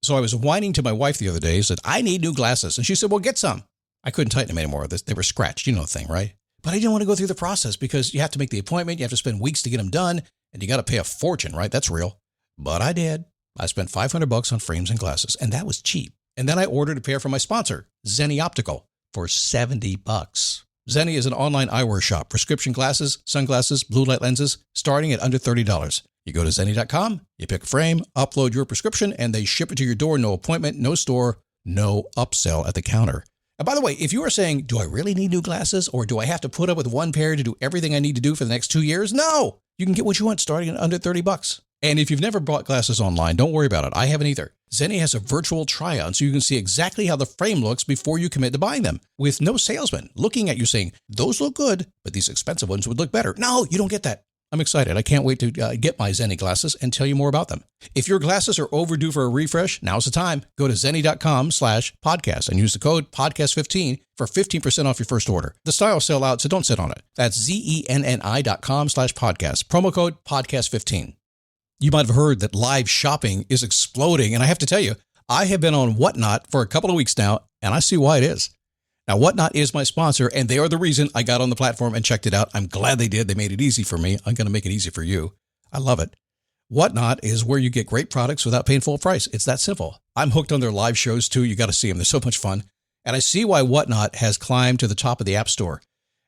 So I was whining to my wife the other day, said, I need new glasses. And she said, well, get some. I couldn't tighten them anymore. They were scratched. You know the thing, right? But I didn't want to go through the process because you have to make the appointment. You have to spend weeks to get them done. And you got to pay a fortune, right? That's real. But I did. I spent $500 on frames and glasses, and that was cheap. And then I ordered a pair from my sponsor, Zenni Optical, for $70. Zenni is an online eyewear shop. Prescription glasses, sunglasses, blue light lenses, starting at under $30. You go to Zenni.com, you pick a frame, upload your prescription, and they ship it to your door. No appointment, no store, no upsell at the counter. And by the way, if you are saying, do I really need new glasses, or do I have to put up with one pair to do everything I need to do for the next 2 years? No! You can get what you want starting at under $30. And if you've never bought glasses online, don't worry about it. I haven't either. Zenni has a virtual try-on so you can see exactly how the frame looks before you commit to buying them, with no salesman looking at you saying, those look good, but these expensive ones would look better. No, you don't get that. I'm excited. I can't wait to get my Zenni glasses and tell you more about them. If your glasses are overdue for a refresh, now's the time. Go to Zenni.com/podcast and use the code podcast15 for 15% off your first order. The styles sell out, so don't sit on it. That's Zenni.com/podcast. Promo code podcast15. You might have heard that live shopping is exploding. And I have to tell you, I have been on Whatnot for a couple of weeks now, and I see why it is. Now, Whatnot is my sponsor, and they are the reason I got on the platform and checked it out. I'm glad they did. They made it easy for me. I'm going to make it easy for you. I love it. Whatnot is where you get great products without paying full price. It's that simple. I'm hooked on their live shows, too. You got to see them. They're so much fun. And I see why Whatnot has climbed to the top of the App Store.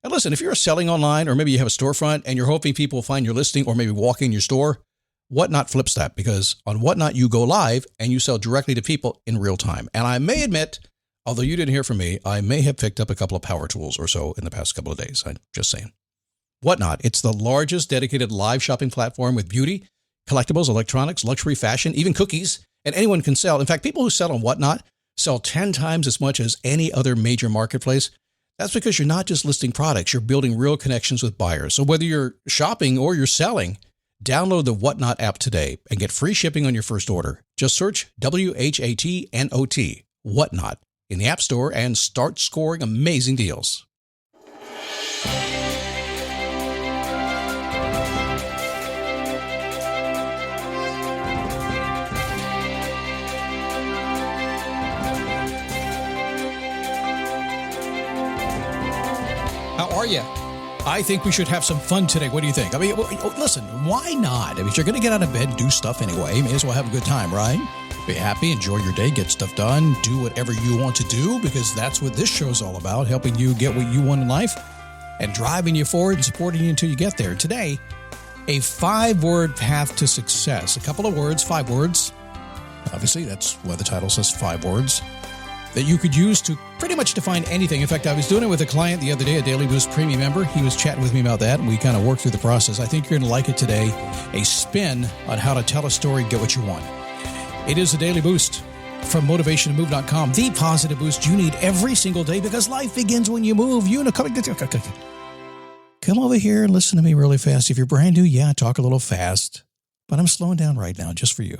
And listen, if you're selling online, or maybe you have a storefront and you're hoping people will find your listing or maybe walk in your store, Whatnot flips that, because on Whatnot, you go live and you sell directly to people in real time. And I may admit, although you didn't hear from me, I may have picked up a couple of power tools or so in the past couple of days. I'm just saying. Whatnot, it's the largest dedicated live shopping platform with beauty, collectibles, electronics, luxury, fashion, even cookies, and anyone can sell. In fact, people who sell on Whatnot sell 10 times as much as any other major marketplace. That's because you're not just listing products, you're building real connections with buyers. So whether you're shopping or you're selling, download the Whatnot app today and get free shipping on your first order. Just search WHATNOT, Whatnot, in the App Store and start scoring amazing deals. How are you? I think we should have some fun today. What do you think? I mean, listen, why not? I mean, if you're going to get out of bed and do stuff anyway, you may as well have a good time, right? Be happy, enjoy your day, get stuff done, do whatever you want to do, because that's what this show's all about, helping you get what you want in life and driving you forward and supporting you until you get there. Today, a 5-word path to success. A couple of words, 5 words. Obviously, that's why the title says 5 words. That you could use to pretty much define anything. In fact, I was doing it with a client the other day, a Daily Boost Premium member. He was chatting with me about that, and we kind of worked through the process. I think you're going to like it today. A spin on how to tell a story and get what you want. It is the Daily Boost from MotivationToMove.com, the positive boost you need every single day, because life begins when you move. Come over here and listen to me really fast. If you're brand new, yeah, talk a little fast, but I'm slowing down right now just for you.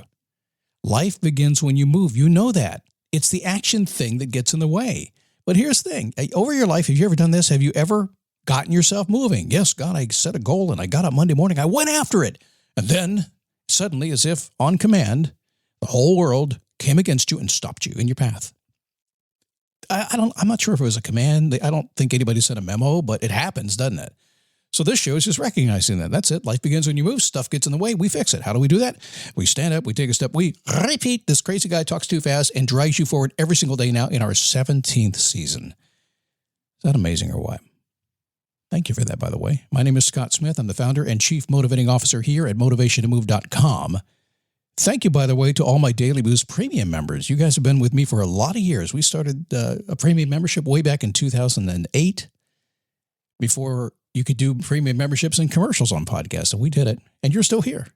Life begins when you move. You know that. It's the action thing that gets in the way. But here's the thing. Over your life, have you ever done this? Have you ever gotten yourself moving? Yes, God, I set a goal and I got up Monday morning. I went after it. And then suddenly, as if on command, the whole world came against you and stopped you in your path. I'm not sure if it was a command. I don't think anybody sent a memo, but it happens, doesn't it? So this show is just recognizing that. That's it. Life begins when you move. Stuff gets in the way. We fix it. How do we do that? We stand up. We take a step. We repeat. This crazy guy talks too fast and drags you forward every single day now in our 17th season. Is that amazing or what? Thank you for that, by the way. My name is Scott Smith. I'm the founder and chief motivating officer here at MotivationToMove.com. Thank you, by the way, to all my Daily Boost Premium members. You guys have been with me for a lot of years. We started a premium membership way back in 2008 before you could do premium memberships and commercials on podcasts, and we did it. And you're still here.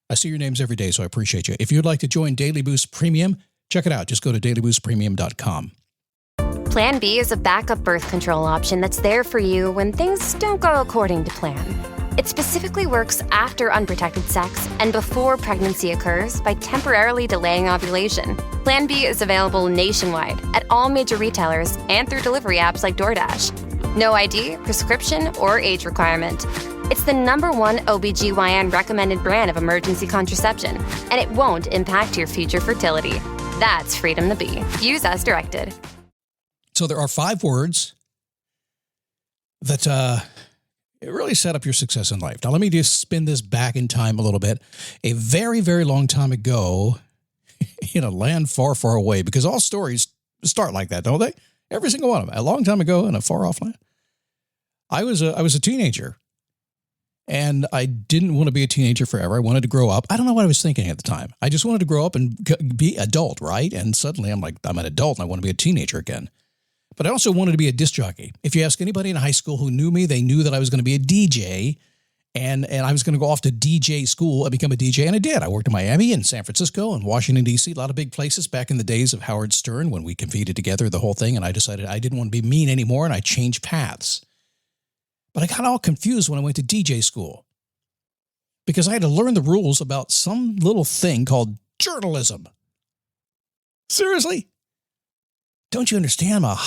I see your names every day, so I appreciate you. If you'd like to join Daily Boost Premium, check it out. Just go to dailyboostpremium.com. Plan B is a backup birth control option that's there for you when things don't go according to plan. It specifically works after unprotected sex and before pregnancy occurs by temporarily delaying ovulation. Plan B is available nationwide at all major retailers and through delivery apps like DoorDash. No ID, prescription, or age requirement. It's the #1 OBGYN recommended brand of emergency contraception, and it won't impact your future fertility. That's freedom to be. Use as directed. So there are 5 words that really set up your success in life. Now, let me just spin this back in time a little bit. A very, very long time ago, in a land far, far away, because all stories start like that, don't they? Every single one of them. A long time ago in a far-off land. I was a teenager, and I didn't want to be a teenager forever. I wanted to grow up. I don't know what I was thinking at the time. I just wanted to grow up and be adult, right? And suddenly I'm like, I'm an adult and I want to be a teenager again. But I also wanted to be a disc jockey. If you ask anybody in high school who knew me, they knew that I was going to be a DJ, and I was going to go off to DJ school and become a DJ, and I did. I worked in Miami and San Francisco and Washington, D.C., a lot of big places back in the days of Howard Stern when we competed together, the whole thing, and I decided I didn't want to be mean anymore, and I changed paths. But I got all confused when I went to DJ school because I had to learn the rules about some little thing called journalism. Seriously? Don't you understand? I'm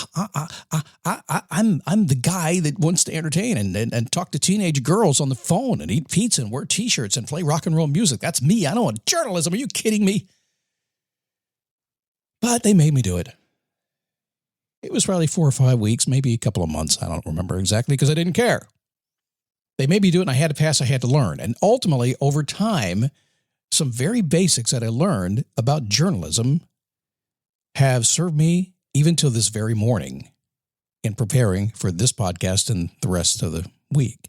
the guy that wants to entertain and talk to teenage girls on the phone and eat pizza and wear T-shirts and play rock and roll music. That's me. I don't want journalism. Are you kidding me? But they made me do it. It was probably 4 or 5 weeks, maybe a couple of months. I don't remember exactly because I didn't care. They made me do it and I had to pass. I had to learn. And ultimately, over time, some very basics that I learned about journalism have served me even till this very morning in preparing for this podcast and the rest of the week.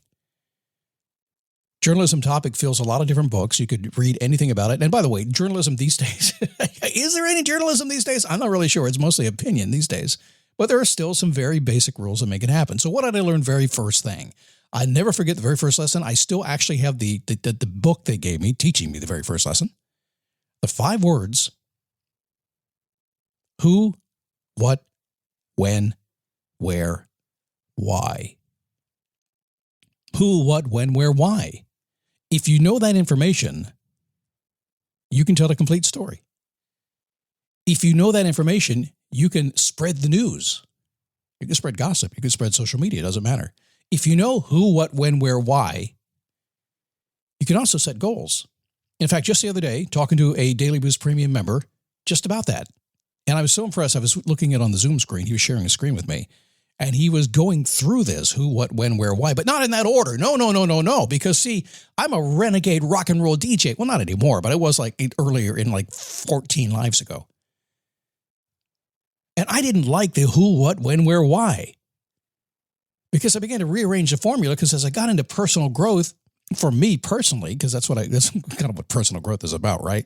Journalism topic fills a lot of different books. You could read anything about it. And by the way, journalism these days, is there any journalism these days? I'm not really sure. It's mostly opinion these days. But there are still some very basic rules that make it happen. So what did I learn very first thing? I never forget the very first lesson. I still actually have the book they gave me, teaching me the very first lesson. The 5 words: who, what, when, where, why. Who, what, when, where, why. If you know that information, you can tell a complete story. If you know that information, you can spread the news. You can spread gossip. You can spread social media. It doesn't matter. If you know who, what, when, where, why, you can also set goals. In fact, just the other day, talking to a Daily Boost Premium member just about that. And I was so impressed. I was looking at it on the Zoom screen. He was sharing a screen with me. And he was going through this, who, what, when, where, why, but not in that order. No. Because, see, I'm a renegade rock and roll DJ. Well, not anymore, but it was like earlier in like 14 lives ago. And I didn't like the who, what, when, where, why. Because I began to rearrange the formula because as I got into personal growth, for me personally, because that's kind of what personal growth is about, right?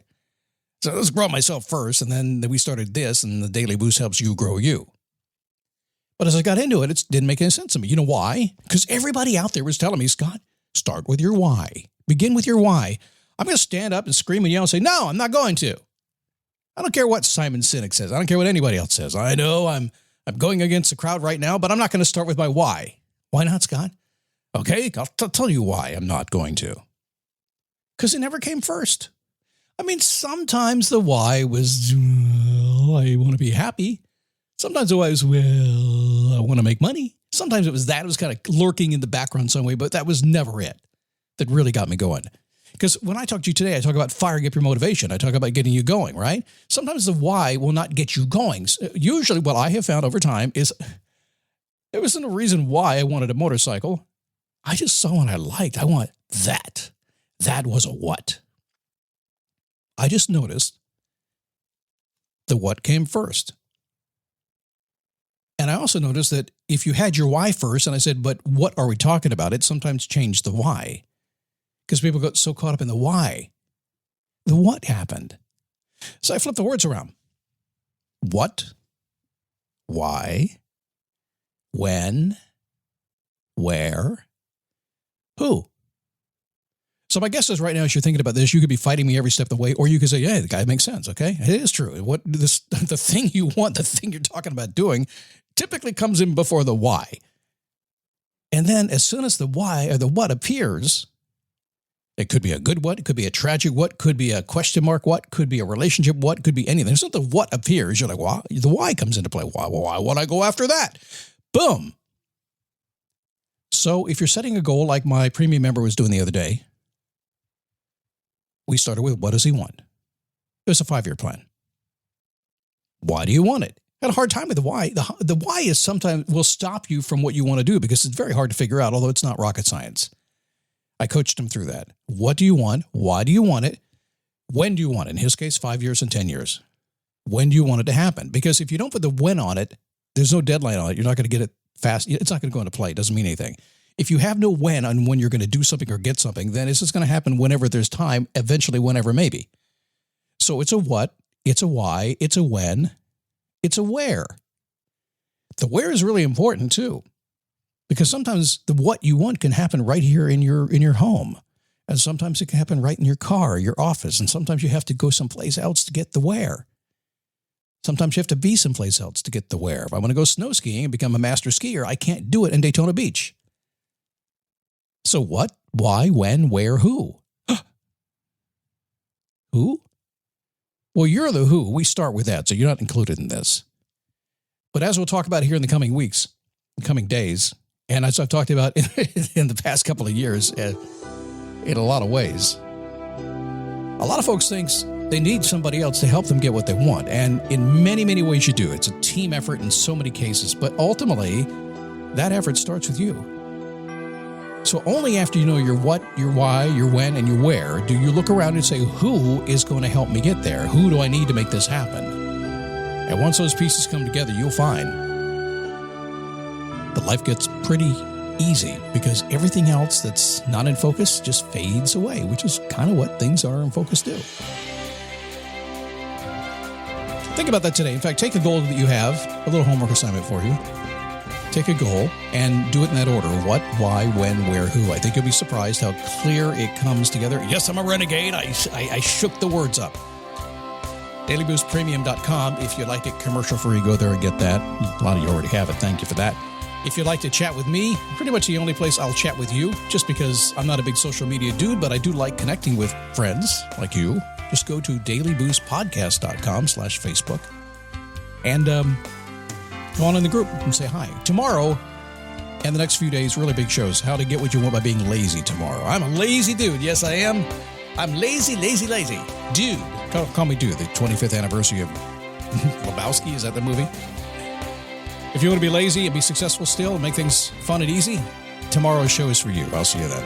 So let's grow myself first, and then we started this, and the Daily Boost helps you grow you. But as I got into it, it didn't make any sense to me. You know why? Because everybody out there was telling me, Scott, start with your why. Begin with your why. I'm going to stand up and scream and yell and say, no, I'm not going to. I don't care what Simon Sinek says. I don't care what anybody else says. I know I'm going against the crowd right now, but I'm not going to start with my why. Why not, Scott? Okay, I'll tell you why I'm not going to. Because it never came first. I mean, sometimes the why was, well, I want to be happy. Sometimes the why was, well, I want to make money. Sometimes it was that. It was kind of lurking in the background some way, but that was never it that really got me going. Because when I talk to you today, I talk about firing up your motivation. I talk about getting you going, right? Sometimes the why will not get you going. Usually what I have found over time is it wasn't a reason why I wanted a motorcycle. I just saw what I liked. I want that. That was a what. I just noticed the what came first. And I also noticed that if you had your why first, and I said, but what are we talking about? It sometimes changed the why. Because people got so caught up in the why. The what happened. So I flipped the words around. What, why, when, where, who. So my guess is right now, as you're thinking about this, you could be fighting me every step of the way, or you could say, yeah, the guy makes sense, okay? It is true. The thing you want, the thing you're talking about doing, typically comes in before the why. And then as soon as the why or the what appears, it could be a good what, it could be a tragic what, could be a question mark what, could be a relationship what, could be anything. As soon as the what appears, you're like, well, the why comes into play. Why would I go after that? Boom. So if you're setting a goal like my premium member was doing the other day, we started with what does he want? It was a 5-year plan. Why do you want it? I had a hard time with the why. The why is sometimes will stop you from what you want to do because it's very hard to figure out, although it's not rocket science. I coached him through that. What do you want? Why do you want it? When do you want it? In his case, 5 years and 10 years. When do you want it to happen? Because if you don't put the when on it, there's no deadline on it. You're not going to get it fast. It's not going to go into play. It doesn't mean anything. If you have no when on when you're going to do something or get something, then it's just going to happen whenever there's time, eventually, whenever, maybe. So it's a what, it's a why, it's a when, it's a where. The where is really important too, because sometimes the what you want can happen right here in your home. And sometimes it can happen right in your car, your office. And sometimes you have to go someplace else to get the where. Sometimes you have to be someplace else to get the where. If I want to go snow skiing and become a master skier, I can't do it in Daytona Beach. So what, why, when, where, who? Who? Well, you're the who. We start with that, so you're not included in this. But as we'll talk about here in the coming weeks, coming days, and as I've talked about in the past couple of years, in a lot of ways, a lot of folks think they need somebody else to help them get what they want. And in many, many ways you do. It's a team effort in so many cases. But ultimately, that effort starts with you. So only after you know your what, your why, your when, and your where do you look around and say, who is going to help me get there? Who do I need to make this happen? And once those pieces come together, you'll find that life gets pretty easy because everything else that's not in focus just fades away, which is kind of what things are in focus do. Think about that today. In fact, take a goal that you have, a little homework assignment for you. Take a goal and do it in that order. What, why, when, where, who. I think you'll be surprised how clear it comes together. Yes, I'm a renegade. I shook the words up. DailyBoostPremium.com. If you like it commercial free, go there and get that. A lot of you already have it. Thank you for that. If you'd like to chat with me, pretty much the only place I'll chat with you, just because I'm not a big social media dude, but I do like connecting with friends like you. Just go to dailyboostpodcast.com/Facebook and go on in the group and say hi. Tomorrow and the next few days, really big shows. How to get what you want by being lazy tomorrow. I'm a lazy dude. Yes, I am. I'm lazy. Dude. Call me dude. The 25th anniversary of Lebowski. Is that the movie? If you want to be lazy and be successful still and make things fun and easy, tomorrow's show is for you. I'll see you then.